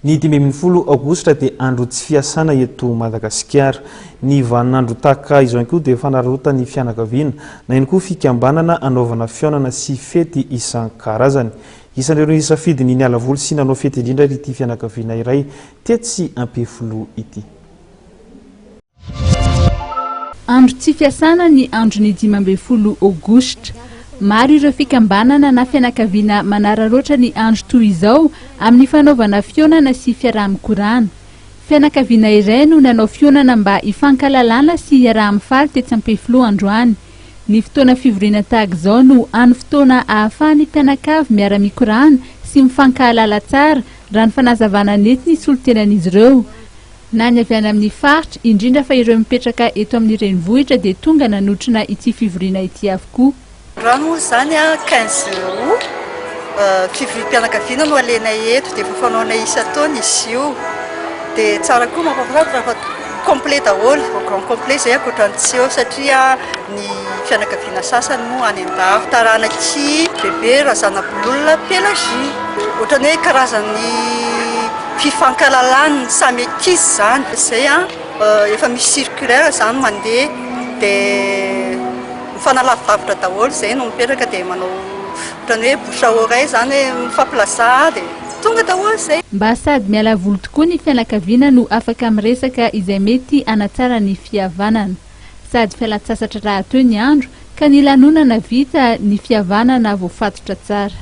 Ny 10 aogositra dia andro tsy fiasana eto Madagasikara. Ny vaninandro tahaka izao ihany koa dia fanarotany fianakaviana na ihany koa fikambanana anaovana fionana sy fety isan-karazany. Isan'ireo nisafidiny niala voly sy nanao fety indrindra ity fianakaviana iray teto sy Ampefiloha ity. Andro tsy fiasana ny andro ny 12 aogositra. Maro ireo fikambanana na fianakaviana manararoatra ny andro toy izao amin'ny fanaovana fionana sy fiaraha-mikorana. Fianakaviana iray no nanao fionana mba hifankalalana sy hiaraha-mifaly tetsy Ampefiloha androany. Ny fotoana fivoriana tahaka izao no an'ny fotoana ahafahan'ny mpianakavy miara-mikorana sy mifankahalala tsara raha ny fanazavana nety ny solotenan'izy ireo. Na ny avy any amin'ny faritra, indrindra fa ireo mipetraka eto amin'ny renivohitra dia tonga nanotrona ity fivoriana ity avokoa. Raha moa zany 15 août fivorim-pianakaviana no alena eto dia efa fanaona isa-taona izy io dia tsara koa mampafantatra fa complet daholo grand complet zay ankoatran'ny tsy eo satria ny fianakaviana sasany moa any an-dafy taranaky bebe razanam-bololona Pélagie ohatrany hoe karazany fifankalalany samy ankizy zany zay efa misy circulaire zany mandeha dia fanalavidavitra daholo zay no mipetraka dia manao ohatrany hoe bouche à oreille zany mifampilaza dia tonga daholo zay. Mba sady miala voly tokoa ny fianakaviana no afaka miresaka izay mety hanatsara ny fihavanana. Sady fialan-tsasatra rahateo ny andro ka ny lanonana vita ny fihavanana voafatotra tsara.